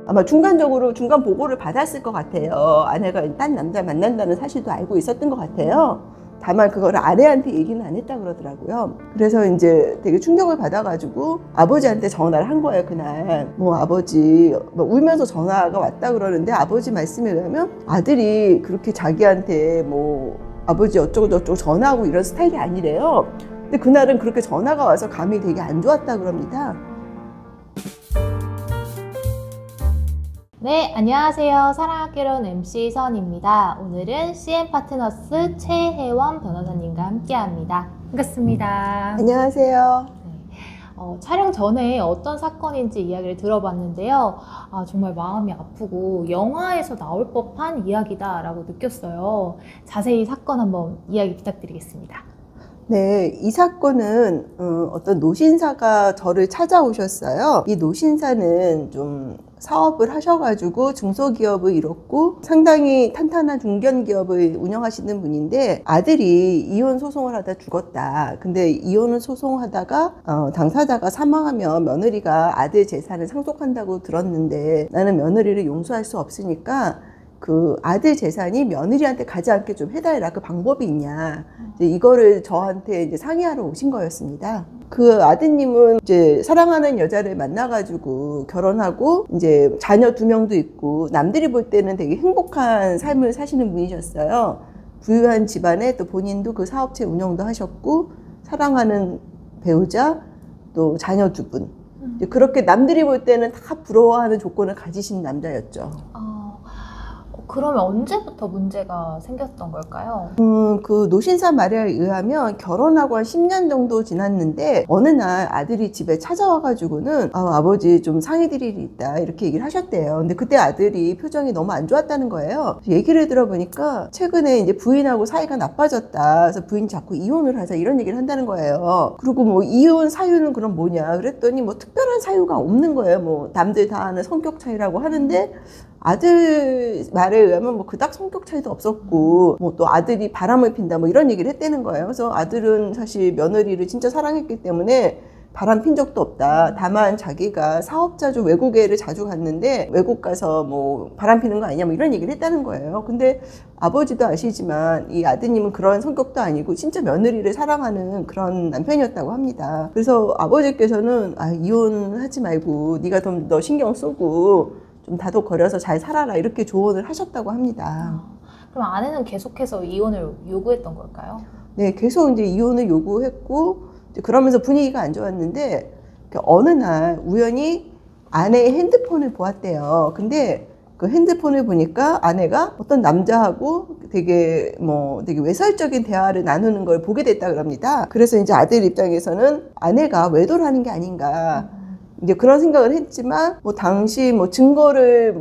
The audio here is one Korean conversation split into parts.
아마 중간적으로 중간 보고를 받았을 것 같아요. 아내가 딴 남자 만난다는 사실도 알고 있었던 것 같아요. 다만 그거를 아내한테 얘기는 안 했다 그러더라고요. 그래서 이제 되게 충격을 받아가지고 아버지한테 전화를 한 거예요, 그날. 뭐 아버지, 뭐 울면서 전화가 왔다 그러는데 아버지 말씀에 의하면 아들이 그렇게 자기한테 뭐 아버지 어쩌고저쩌고 전화하고 이런 스타일이 아니래요. 근데 그날은 그렇게 전화가 와서 감이 되게 안 좋았다 그럽니다. 네, 안녕하세요. 사랑학개론 MC 선입니다. 오늘은 CM파트너스 최혜원 변호사님과 함께합니다. 반갑습니다. 안녕하세요. 촬영 전에 어떤 사건인지 이야기를 들어봤는데요. 정말 마음이 아프고 영화에서 나올 법한 이야기다라고 느꼈어요. 자세히 사건 한번 이야기 부탁드리겠습니다. 네, 이 사건은 어떤 노신사가 저를 찾아오셨어요. 이 노신사는 좀 사업을 하셔가지고 중소기업을 이뤘고 상당히 탄탄한 중견기업을 운영하시는 분인데 아들이 이혼 소송을 하다 죽었다. 근데 이혼 소송하다가 당사자가 사망하면 며느리가 아들 재산을 상속한다고 들었는데 나는 며느리를 용서할 수 없으니까 그 아들 재산이 며느리한테 가지 않게 좀 해달라. 그 방법이 있냐. 이제 이거를 저한테 이제 상의하러 오신 거였습니다. 그 아드님은 이제 사랑하는 여자를 만나가지고 결혼하고 이제 자녀 2명도 있고 남들이 볼 때는 되게 행복한 삶을 사시는 분이셨어요. 부유한 집안에 또 본인도 그 사업체 운영도 하셨고 사랑하는 배우자 또 자녀 2분. 그렇게 남들이 볼 때는 다 부러워하는 조건을 가지신 남자였죠. 그러면 언제부터 문제가 생겼던 걸까요? 그 노신사 말에 의하면 결혼하고 한 10년 정도 지났는데 어느 날 아들이 집에 찾아와가지고는 아버지 좀 상의드릴 일이 있다 이렇게 얘기를 하셨대요. 근데 그때 아들이 표정이 너무 안 좋았다는 거예요. 얘기를 들어보니까 최근에 이제 부인하고 사이가 나빠졌다. 그래서 부인이 자꾸 이혼을 하자 이런 얘기를 한다는 거예요. 그리고 뭐 이혼 사유는 그럼 뭐냐 그랬더니 뭐 특별한 사유가 없는 거예요. 뭐 남들 다 아는 성격 차이라고 하는데 아들 말에 의하면 뭐 그닥 성격 차이도 없었고 뭐 또 아들이 바람을 핀다 뭐 이런 얘기를 했다는 거예요. 그래서 아들은 사실 며느리를 진짜 사랑했기 때문에 바람 핀 적도 없다. 다만 자기가 사업자죠 외국에를 자주 갔는데 외국 가서 뭐 바람 피는 거 아니냐 뭐 이런 얘기를 했다는 거예요. 근데 아버지도 아시지만 이 아드님은 그런 성격도 아니고 진짜 며느리를 사랑하는 그런 남편이었다고 합니다. 그래서 아버지께서는 이혼하지 말고 네가 좀 더 신경 쓰고 좀 다독거려서 잘 살아라 이렇게 조언을 하셨다고 합니다. 그럼 아내는 계속해서 이혼을 요구했던 걸까요? 네, 계속 이제 이혼을 요구했고 그러면서 분위기가 안 좋았는데 어느 날 우연히 아내의 핸드폰을 보았대요. 근데 그 핸드폰을 보니까 아내가 어떤 남자하고 되게 외설적인 대화를 나누는 걸 보게 됐다 그럽니다. 그래서 이제 아들 입장에서는 아내가 외도를 하는 게 아닌가. 이제 그런 생각을 했지만 당시 증거를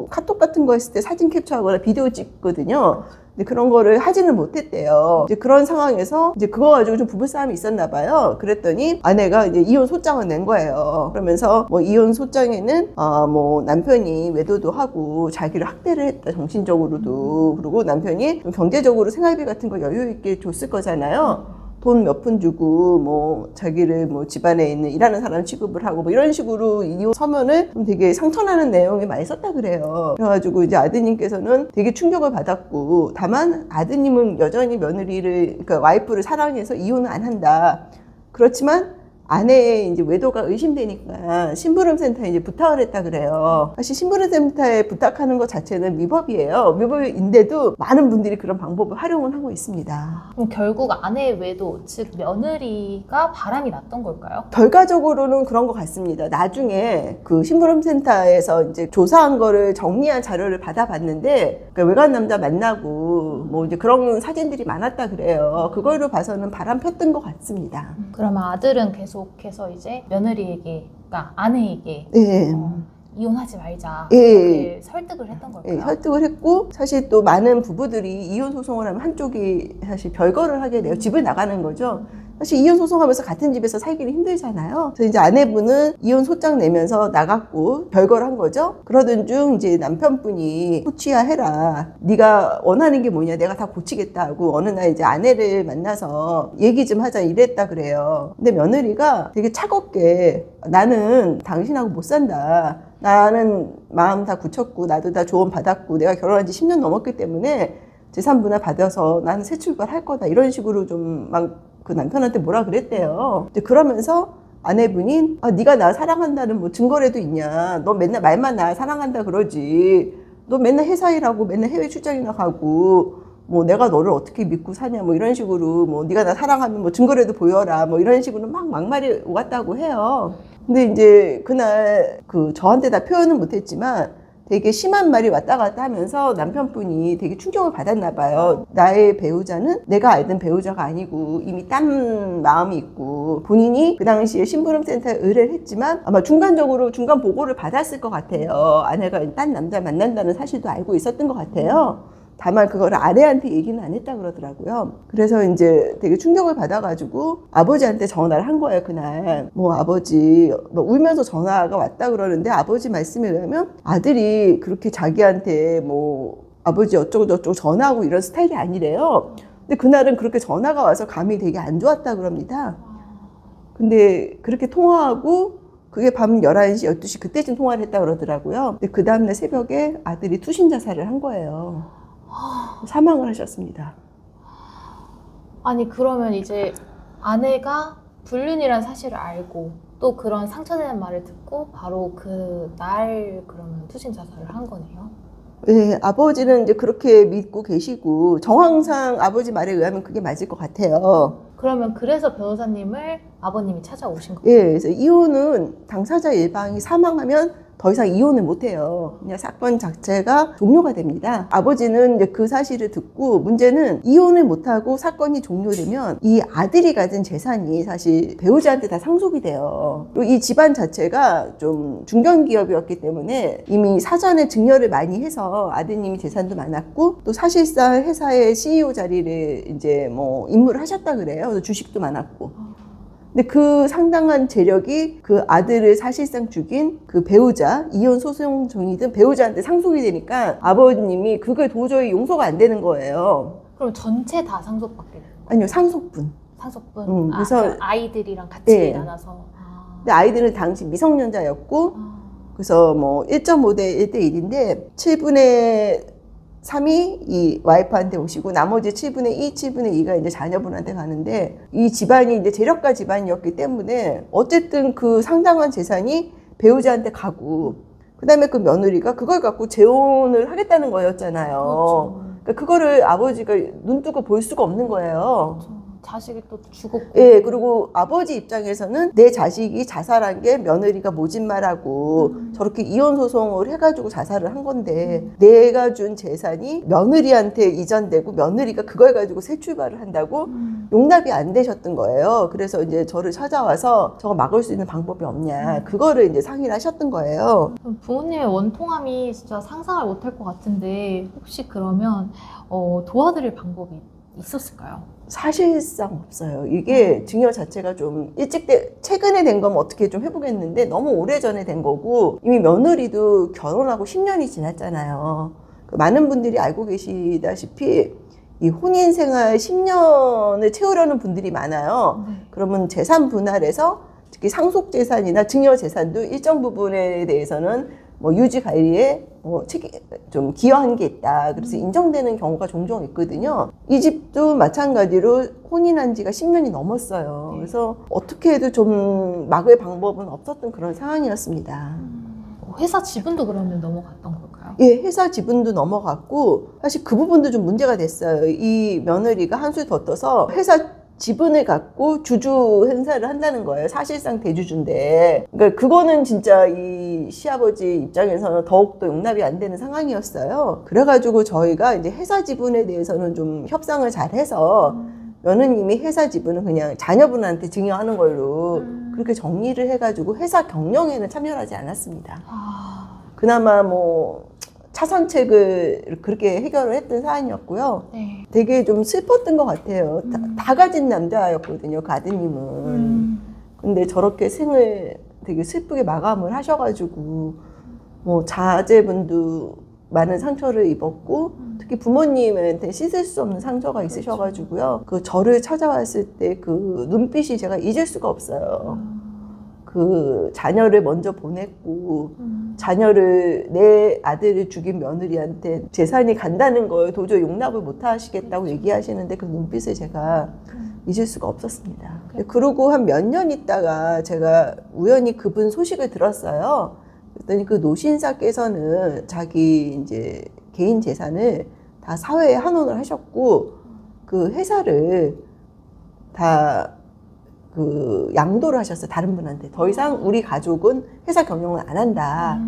카톡 같은 거 했을 때 사진 캡처하거나 비디오 찍거든요. 근데 그런 거를 하지는 못했대요. 이제 그런 상황에서 이제 그거 가지고 좀 부부싸움이 있었나 봐요. 그랬더니 아내가 이제 이혼 소장을 낸 거예요. 그러면서 이혼 소장에는 남편이 외도도 하고 자기를 학대를 했다 정신적으로도. 그리고 남편이 좀 경제적으로 생활비 같은 거 여유 있게 줬을 거잖아요. 돈 몇 푼 주고 자기를 집안에 있는 일하는 사람 취급을 하고 이런 식으로 이혼 서면을 좀 되게 상처나는 내용이 많이 썼다 그래요. 그래가지고 이제 아드님께서는 되게 충격을 받았고 다만 아드님은 여전히 그러니까 와이프를 사랑해서 이혼을 안 한다. 그렇지만 아내의 이제 외도가 의심되니까 심부름센터에 이제 부탁을 했다 그래요. 사실 심부름센터에 부탁하는 것 자체는 위법이에요. 위법인데도 많은 분들이 그런 방법을 활용을 하고 있습니다. 그럼 결국 아내의 외도, 즉 며느리가 바람이 났던 걸까요? 결과적으로는 그런 것 같습니다. 나중에 그 심부름센터에서 이제 조사한 거를 정리한 자료를 받아봤는데 그러니까 외간 남자 만나고 이제 그런 사진들이 많았다 그래요. 그걸로 봐서는 바람 폈던 것 같습니다. 그러면 아들은 계속해서 이제 며느리에게, 그러니까 아내에게 네. 이혼하지 말자 이렇게 설득을 했던 걸까요? 네, 설득을 했고 사실 또 많은 부부들이 이혼 소송을 하면 한쪽이 사실 별거를 하게 돼요. 집을 나가는 거죠. 사실 이혼 소송하면서 같은 집에서 살기는 힘들잖아요. 그래서 이제 아내분은 이혼 소장 내면서 나갔고 별거를 한 거죠. 그러던 중 이제 남편분이 고치야 해라. 네가 원하는 게 뭐냐. 내가 다 고치겠다 하고 어느 날 이제 아내를 만나서 얘기 좀 하자 이랬다 그래요. 근데 며느리가 되게 차갑게 나는 당신하고 못 산다. 나는 마음 다 굳혔고 나도 다 조언 받았고 내가 결혼한 지 10년 넘었기 때문에 재산 분할 받아서 나는 새 출발할 거다 이런 식으로 좀 막 그 남편한테 뭐라 그랬대요. 근데 그러면서 아내분이 네가 나 사랑한다는 뭐 증거라도 있냐, 너 맨날 말만 나 사랑한다 그러지, 너 맨날 회사 일하고 맨날 해외 출장이나 가고 뭐 내가 너를 어떻게 믿고 사냐 뭐 이런 식으로 뭐 네가 나 사랑하면 뭐 증거라도 보여라 뭐 이런 식으로 막 막말이 오갔다고 해요. 근데 이제 그날 그 저한테 다 표현은 못했지만 되게 심한 말이 왔다 갔다 하면서 남편분이 되게 충격을 받았나 봐요. 나의 배우자는 내가 알던 배우자가 아니고 이미 딴 마음이 있고 본인이 그 당시에 심부름센터에 의뢰를 했지만 아마 중간적으로 중간 보고를 받았을 것 같아요. 아내가 딴 남자 만난다는 사실도 알고 있었던 것 같아요. 다만 그거를 아내한테 얘기는 안 했다 그러더라고요. 그래서 이제 되게 충격을 받아가지고 아버지한테 전화를 한 거예요, 그날. 뭐 아버지, 뭐 울면서 전화가 왔다 그러는데 아버지 말씀에 의하면 아들이 그렇게 자기한테 뭐 아버지 어쩌고저쩌고 전화하고 이런 스타일이 아니래요. 근데 그날은 그렇게 전화가 와서 감이 되게 안 좋았다 그럽니다. 근데 그렇게 통화하고 그게 밤 11시, 12시 그때쯤 통화를 했다 그러더라고요. 근데 그 다음날 새벽에 아들이 투신 자살을 한 거예요. 사망을 하셨습니다. 아니 그러면 이제 아내가 불륜이란 사실을 알고 또 그런 상처되는 말을 듣고 바로 그 날 그러면 투신 자살을 한 거네요. 네, 아버지는 이제 그렇게 믿고 계시고 정황상 아버지 말에 의하면 그게 맞을 것 같아요. 그러면 그래서 변호사님을 아버님이 찾아오신 거예요? 예, 그래서 이혼은 당사자 일방이 사망하면 더 이상 이혼을 못해요. 그냥 사건 자체가 종료가 됩니다. 아버지는 이제 그 사실을 듣고 문제는 이혼을 못하고 사건이 종료되면 이 아들이 가진 재산이 사실 배우자한테 다 상속이 돼요. 그리고 이 집안 자체가 좀 중견기업이었기 때문에 이미 사전에 증여를 많이 해서 아드님이 재산도 많았고 또 사실상 회사의 CEO 자리를 이제 뭐 임무를 하셨다 그래요. 그래서 주식도 많았고. 근데 그 상당한 재력이 그 아들을 사실상 죽인 그 배우자, 이혼 소송 중이든 배우자한테 상속이 되니까 아버님이 그게 도저히 용서가 안 되는 거예요. 그럼 전체 다 상속받게 되는 거예요? 아니요, 상속분. 상속분? 그래서 그럼 아이들이랑 같이 네. 나눠서? 근데 아이들은 당시 미성년자였고 그래서 뭐 1.5대 1대 1인데 7분의 3이 이 와이프한테 오시고 나머지 7분의 2, 7분의 2가 이제 자녀분한테 가는데 이 집안이 이제 재력가 집안이었기 때문에 어쨌든 그 상당한 재산이 배우자한테 가고 그 다음에 그 며느리가 그걸 갖고 재혼을 하겠다는 거였잖아요. 그렇죠. 그러니까 그거를 아버지가 눈 뜨고 볼 수가 없는 거예요. 그렇죠. 자식이 또 죽었고. 예, 그리고 아버지 입장에서는 내 자식이 자살한 게 며느리가 모진말하고 저렇게 이혼 소송을 해가지고 자살을 한 건데 내가 준 재산이 며느리한테 이전되고 며느리가 그걸 가지고 새 출발을 한다고 용납이 안 되셨던 거예요. 그래서 이제 저를 찾아와서 저거 막을 수 있는 방법이 없냐 그거를 이제 상의를 하셨던 거예요. 부모님의 원통함이 진짜 상상을 못할 것 같은데 혹시 그러면 도와드릴 방법이 있었을까요? 사실상 없어요. 이게 증여 자체가 좀 최근에 된 거면 어떻게 좀 해보겠는데 너무 오래전에 된 거고 이미 며느리도 결혼하고 10년이 지났잖아요. 많은 분들이 알고 계시다시피 이 혼인 생활 10년을 채우려는 분들이 많아요. 그러면 재산 분할에서 특히 상속 재산이나 증여 재산도 일정 부분에 대해서는 뭐 유지 관리에 좀 기여한 게 있다. 그래서 인정되는 경우가 종종 있거든요. 이 집도 마찬가지로 혼인한 지가 10년이 넘었어요. 그래서 어떻게 해도 좀 막을 방법은 없었던 그런 상황이었습니다. 회사 지분도 그러면 넘어갔던 걸까요? 예, 회사 지분도 넘어갔고 사실 그 부분도 좀 문제가 됐어요. 이 며느리가 한술 더 떠서 회사 지분을 갖고 주주 행사를 한다는 거예요. 사실상 대주주인데. 그러니까 그거는 진짜 이 시아버지 입장에서는 더욱더 용납이 안 되는 상황이었어요. 그래가지고 저희가 이제 회사 지분에 대해서는 좀 협상을 잘 해서 며느님이 회사 지분은 그냥 자녀분한테 증여하는 걸로 그렇게 정리를 해가지고 회사 경영에는 참여하지 않았습니다. 그나마 뭐 차선책을 그렇게 해결을 했던 사안이었고요. 네. 되게 좀 슬펐던 것 같아요. 다 가진 남자였거든요, 그 아드님은. 근데 저렇게 생을 되게 슬프게 마감을 하셔가지고, 뭐 자제분도 많은 상처를 입었고, 특히 부모님한테 씻을 수 없는 상처가 있으셔가지고요. 그 저를 찾아왔을 때 그 눈빛이 제가 잊을 수가 없어요. 그 자녀를 먼저 보냈고 자녀를 내 아들을 죽인 며느리한테 재산이 간다는 걸 도저히 용납을 못 하시겠다고 얘기하시는데 그 눈빛을 제가 잊을 수가 없었습니다. 그러고 한 몇 년 있다가 제가 우연히 그분 소식을 들었어요. 그랬더니 그 노신사께서는 자기 이제 개인 재산을 다 사회에 환원을 하셨고 그 회사를 다 그 양도를 하셨어요. 다른 분한테. 더 이상 우리 가족은 회사 경영을 안 한다.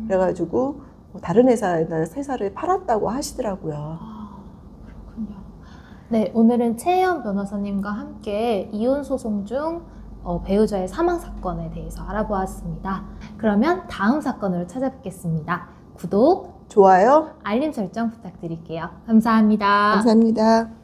그래가지고 다른 회사를 팔았다고 하시더라고요. 아, 그렇군요. 네, 오늘은 최혜연 변호사님과 함께 이혼 소송 중 배우자의 사망 사건에 대해서 알아보았습니다. 그러면 다음 사건으로 찾아뵙겠습니다. 구독, 좋아요. 알림 설정 부탁드릴게요. 감사합니다. 감사합니다.